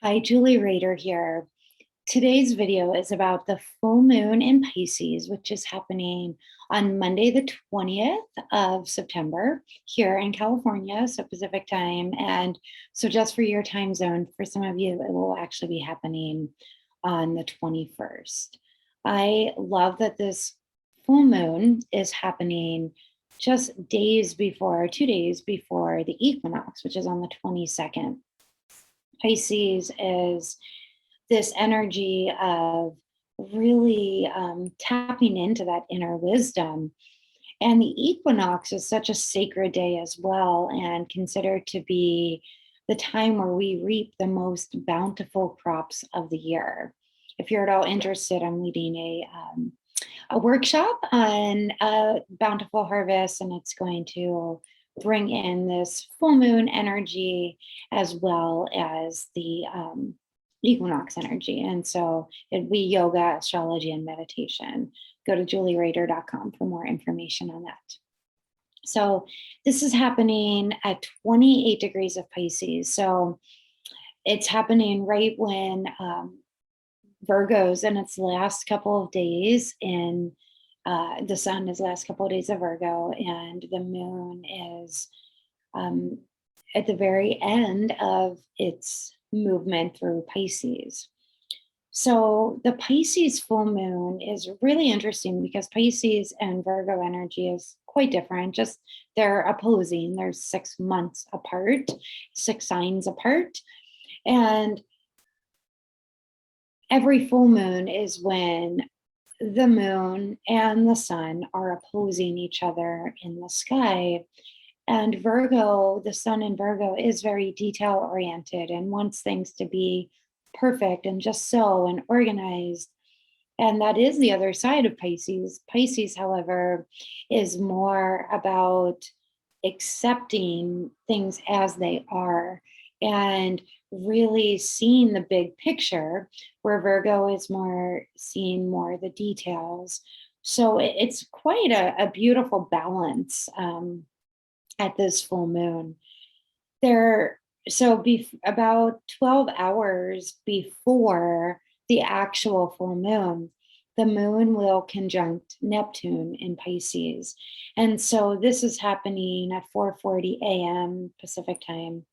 Hi, Julie Rader here. Today's video is about the full moon in Pisces, which is happening on Monday, the 20th of September here in California, so Pacific time. And so, just for your time zone, for some of you, it will actually be happening on the 21st. I love that this full moon is happening just days before, 2 days before the equinox, which is on the 22nd. Pisces is this energy of really tapping into that inner wisdom. And the equinox is such a sacred day as well, and considered to be the time where we reap the most bountiful crops of the year. If you're at all interested, I'm leading a workshop on bountiful harvest, and it's going to bring in this full moon energy as well as the equinox energy. And so it'd be yoga, astrology, and meditation. Go to julierader.com for more information on that. So this is happening at 28 degrees of Pisces. So it's happening right when Virgo's in its last couple of days in the sun is last couple of days of Virgo, and the moon is at the very end of its movement through Pisces. So the Pisces full moon is really interesting because Pisces and Virgo energy is quite different. Just they're opposing. They're 6 months apart, 6 signs apart. And every full moon is when the moon and the sun are opposing each other in the sky. And Virgo, the sun in Virgo, is very detail oriented and wants things to be perfect and just so and organized. And that is the other side of Pisces. Pisces, however, is more about accepting things as they are and really seeing the big picture, where Virgo is more seeing more of the details. So it's quite a beautiful balance at this full moon. About 12 hours before the actual full moon, the moon will conjunct Neptune in Pisces. And so this is happening at 4:40 a.m. Pacific time.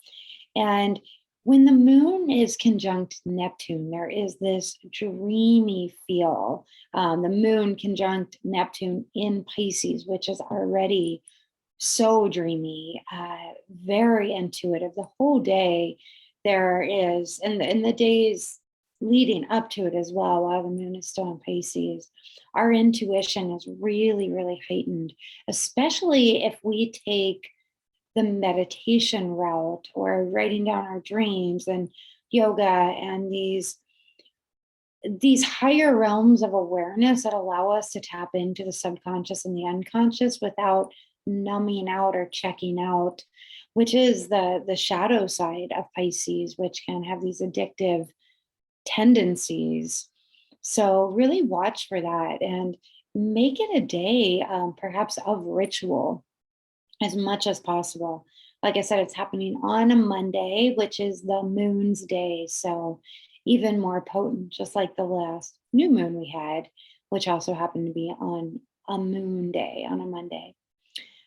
And when the moon is conjunct Neptune, there is this dreamy feel. The moon conjunct Neptune in Pisces, which is already so dreamy, very intuitive. The whole day there is, and the days leading up to it as well, while the moon is still in Pisces, our intuition is really, really heightened, especially if we take the meditation route or writing down our dreams and yoga and these higher realms of awareness that allow us to tap into the subconscious and the unconscious without numbing out or checking out, which is the shadow side of Pisces, which can have these addictive tendencies. So really watch for that and make it a day perhaps of ritual as much as possible. Like I said, it's happening on a Monday, which is the moon's day. So even more potent, just like the last new moon we had, which also happened to be on a moon day, on a Monday.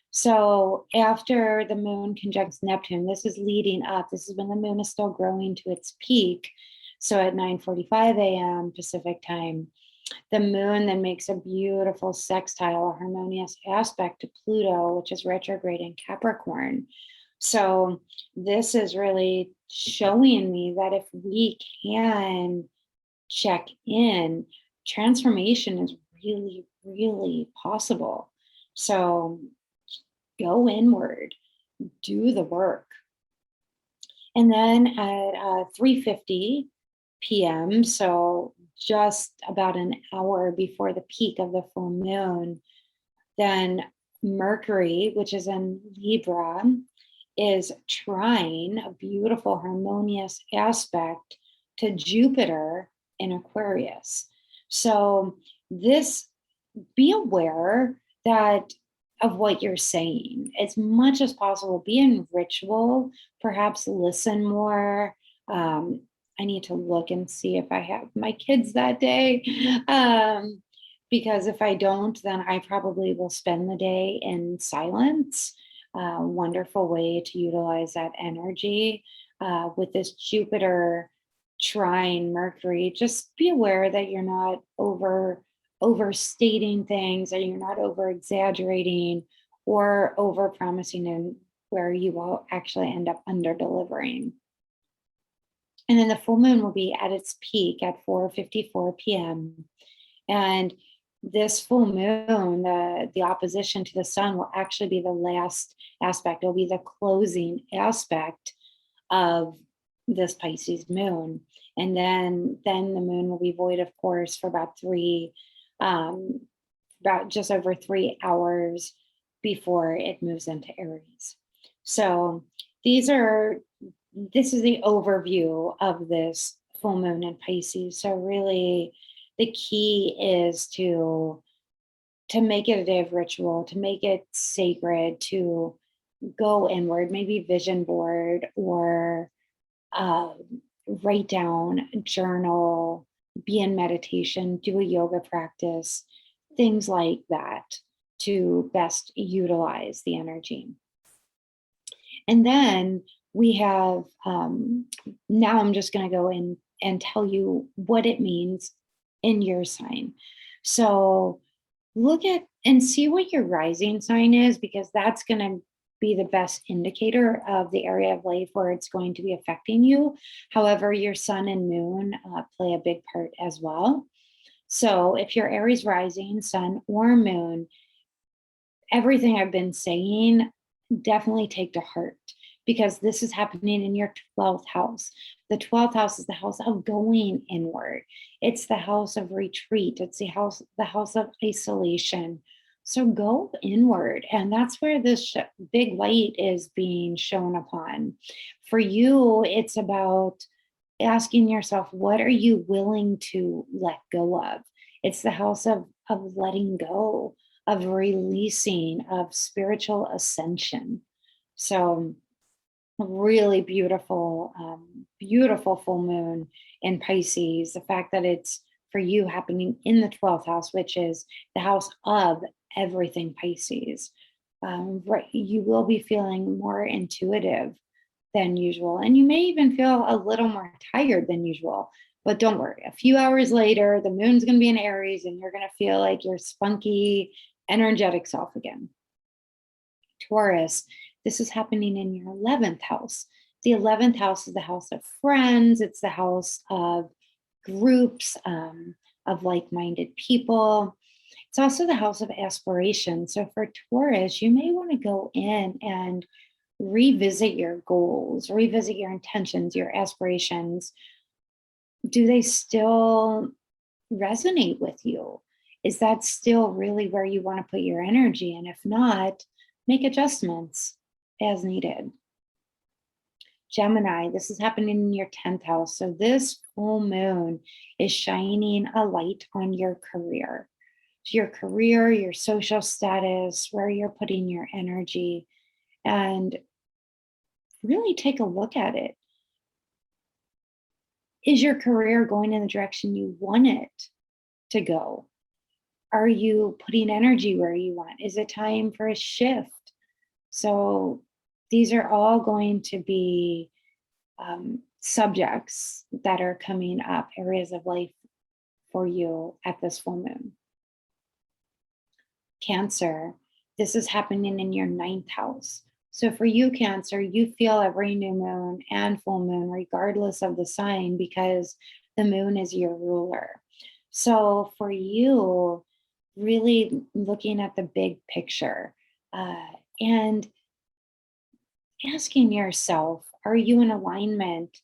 So after the moon conjuncts Neptune, this is leading up. This is when the moon is still growing to its peak. So at 9:45 a.m. Pacific time, the moon then makes a beautiful sextile, a harmonious aspect to Pluto, which is retrograde in Capricorn. So this is really showing me that if we can check in, transformation is really, really possible. So go inward, do the work. And then at 3:50 p.m., so just about an hour before the peak of the full moon, then Mercury, which is in Libra, is trine a beautiful harmonious aspect to Jupiter in Aquarius. So this, be aware that of what you're saying as much as possible. Be in ritual, perhaps listen more, I need to look and see if I have my kids that day. Because if I don't, then I probably will spend the day in silence. Wonderful way to utilize that energy with this Jupiter trine Mercury. Just be aware that you're not overstating things, and you're not over exaggerating or over promising, and where you will actually end up under delivering. And then the full moon will be at its peak at 4:54 p.m. And this full moon, the opposition to the sun, will actually be the last aspect. It'll be the closing aspect of this Pisces moon. And then the moon will be void, of course, for about just over 3 hours before it moves into Aries. So this is the overview of this full moon in Pisces. So really the key is to make it a day of ritual, to make it sacred, to go inward, maybe vision board, or write down, journal, be in meditation, do a yoga practice, things like that, to best utilize the energy. And then we have, now I'm just going to go in and tell you what it means in your sign. So look at and see what your rising sign is, because that's going to be the best indicator of the area of life where it's going to be affecting you. However, your sun and moon play a big part as well. So if you're Aries rising, sun, or moon, everything I've been saying, definitely take to heart, because this is happening in your 12th house. The 12th house is the house of going inward. It's the house of retreat. It's the house of isolation. So go inward. And that's where this big light is being shown upon. For you, it's about asking yourself, what are you willing to let go of? It's the house of letting go, of releasing, of spiritual ascension. So really beautiful, beautiful full moon in Pisces. The fact that it's for you happening in the 12th house, which is the house of everything Pisces. Right, you will be feeling more intuitive than usual, and you may even feel a little more tired than usual. But don't worry, a few hours later, the moon's going to be in Aries, and you're going to feel like your spunky, energetic self again. Taurus, this is happening in your 11th house. The 11th house is the house of friends. It's the house of groups, of like-minded people. It's also the house of aspiration. So for Taurus, you may want to go in and revisit your goals, revisit your intentions, your aspirations. Do they still resonate with you? Is that still really where you want to put your energy? And if not, make adjustments as needed. Gemini, this is happening in your 10th house. So this full moon is shining a light on your career. So your career, your social status, where you're putting your energy, and really take a look at it. Is your career going in the direction you want it to go? Are you putting energy where you want? Is it time for a shift? So these are all going to be subjects that are coming up, areas of life for you at this full moon. Cancer, this is happening in your 9th house. So for you, Cancer, you feel every new moon and full moon, regardless of the sign, because the moon is your ruler. So for you, really looking at the big picture and asking yourself, are you in alignment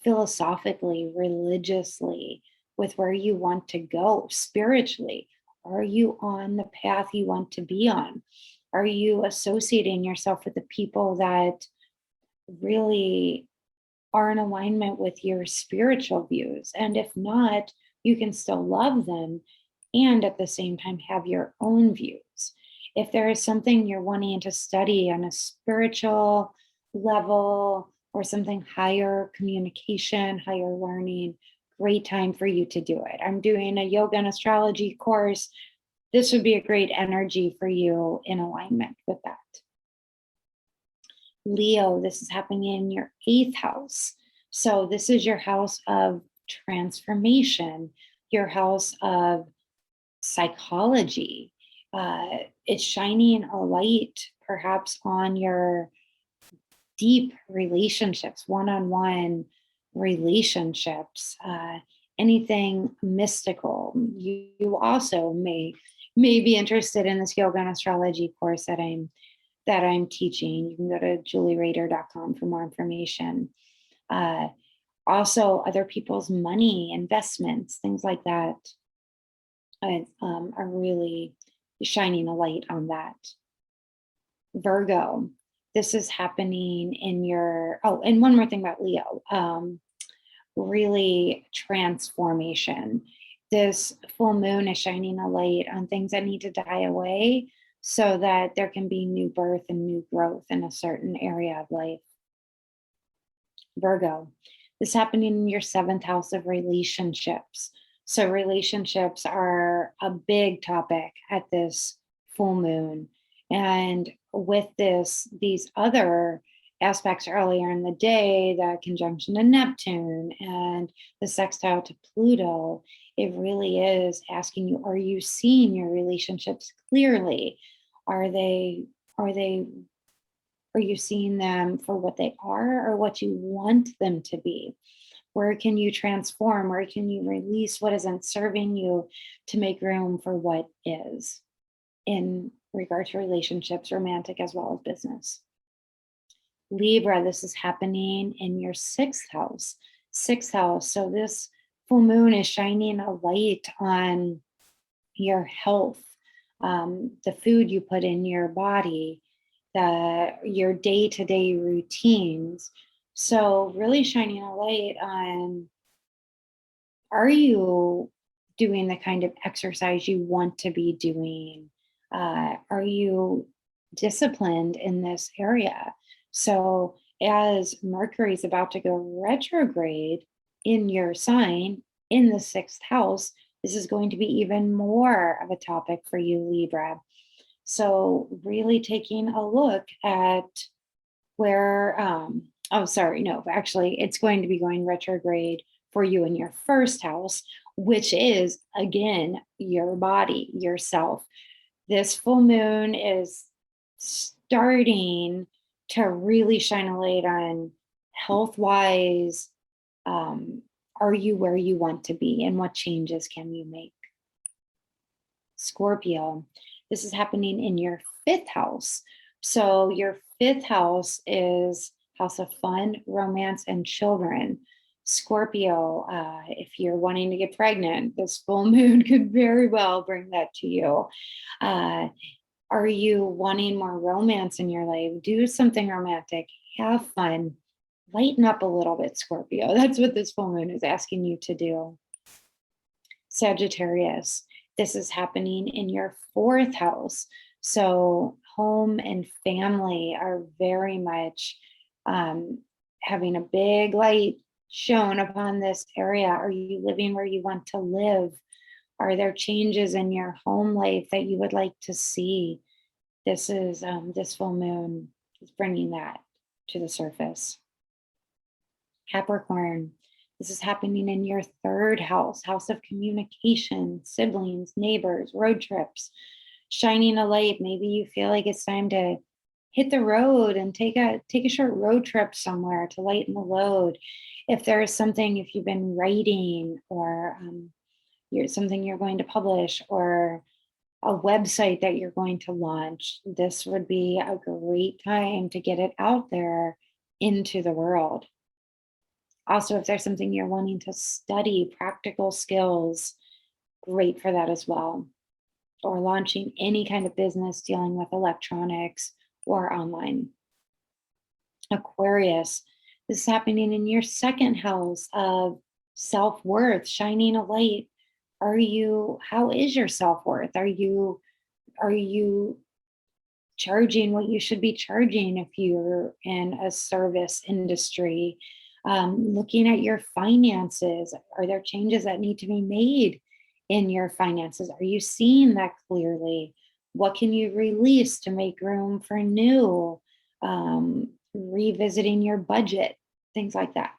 philosophically, religiously, with where you want to go spiritually? Are you on the path you want to be on? Are you associating yourself with the people that really are in alignment with your spiritual views? And if not, you can still love them and at the same time have your own views. If there is something you're wanting to study on a spiritual level, or something higher communication, higher learning, great time for you to do it. I'm doing a yoga and astrology course. This would be a great energy for you in alignment with that. Leo, this is happening in your 8th house. So this is your house of transformation, your house of psychology. It's shining a light perhaps on your deep relationships, one-on-one relationships, anything mystical. You also may be interested in this yoga and astrology course that I'm teaching. You can go to julierader.com for more information. Also, other people's money, investments, things like that are really shining a light on that. Virgo, this is happening in your, oh, and one more thing about Leo, really transformation. This full moon is shining a light on things that need to die away so that there can be new birth and new growth in a certain area of life. Virgo, this is happening in your 7th house of relationships. So relationships are a big topic at this full moon. And with these other aspects earlier in the day, the conjunction to Neptune and the sextile to Pluto, it really is asking you, are you seeing your relationships clearly? Are you seeing them for what they are or what you want them to be? Where can you transform? Where can you release what isn't serving you to make room for what is in regard to relationships, romantic as well as business? Libra, this is happening in your 6th house. 6th house. So this full moon is shining a light on your health, the food you put in your body, your day-to-day routines. So really shining a light on, are you doing the kind of exercise you want to be doing? Are you disciplined in this area? So as Mercury is about to go retrograde in your sign in the 6th house, this is going to be even more of a topic for you, Libra. So really taking a look at where, it's going to be going retrograde for you in your 1st house, which is, again, your body, yourself. This full moon is starting to really shine a light on health-wise. Are you where you want to be, and what changes can you make? Scorpio, this is happening in your 5th house. So your 5th house is house of fun, romance, and children. Scorpio, if you're wanting to get pregnant, this full moon could very well bring that to you. Are you wanting more romance in your life? Do something romantic, have fun, lighten up a little bit, Scorpio. That's what this full moon is asking you to do. Sagittarius, this is happening in your 4th house. So home and family are very much having a big light shown upon this area. Are you living where you want to live? Are there changes in your home life that you would like to see? This full moon is bringing that to the surface. Capricorn, this is happening in your 3rd house, house of communication, siblings, neighbors, road trips, shining a light. Maybe you feel like it's time to hit the road and take a short road trip somewhere to lighten the load. If there is something, if you've been writing or something you're going to publish or a website that you're going to launch, this would be a great time to get it out there into the world. Also, if there's something you're wanting to study, practical skills, great for that as well. Or launching any kind of business dealing with electronics or online. Aquarius, this is happening in your 2nd house of self-worth, shining a light. How is your self-worth? Are you charging what you should be charging if you're in a service industry. Looking at your finances. Are there changes that need to be made in your finances? Are you seeing that clearly? What can you release to make room for new? Revisiting your budget, things like that.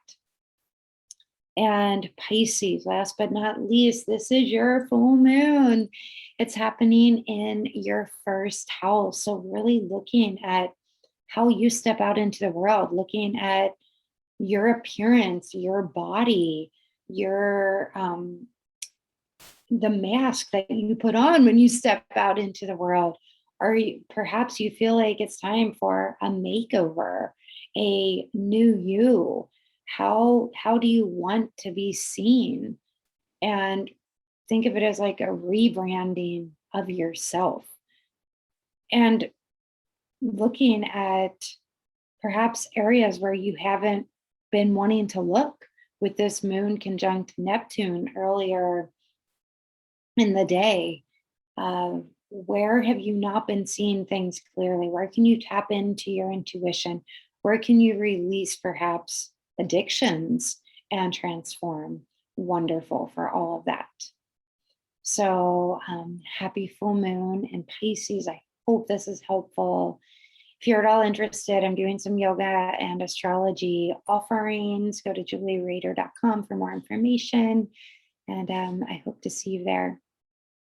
And Pisces, last but not least, this is your full moon. It's happening in your first house. So, really looking at how you step out into the world, looking at your appearance, your body, your the mask that you put on when you step out into the world. Or perhaps you feel like it's time for a makeover, a new you. How do you want to be seen? And think of it as like a rebranding of yourself. And looking at perhaps areas where you haven't been wanting to look, with this moon conjunct Neptune earlier in the day. Where have you not been seeing things clearly? Where can you tap into your intuition? Where can you release perhaps addictions and transform? Wonderful for all of that. So happy full moon in Pisces. I hope this is helpful. If you're at all interested, I'm doing some yoga and astrology offerings. Go to julierader.com for more information. And I hope to see you there.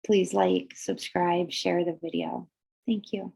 Please like, subscribe, share the video. Thank you.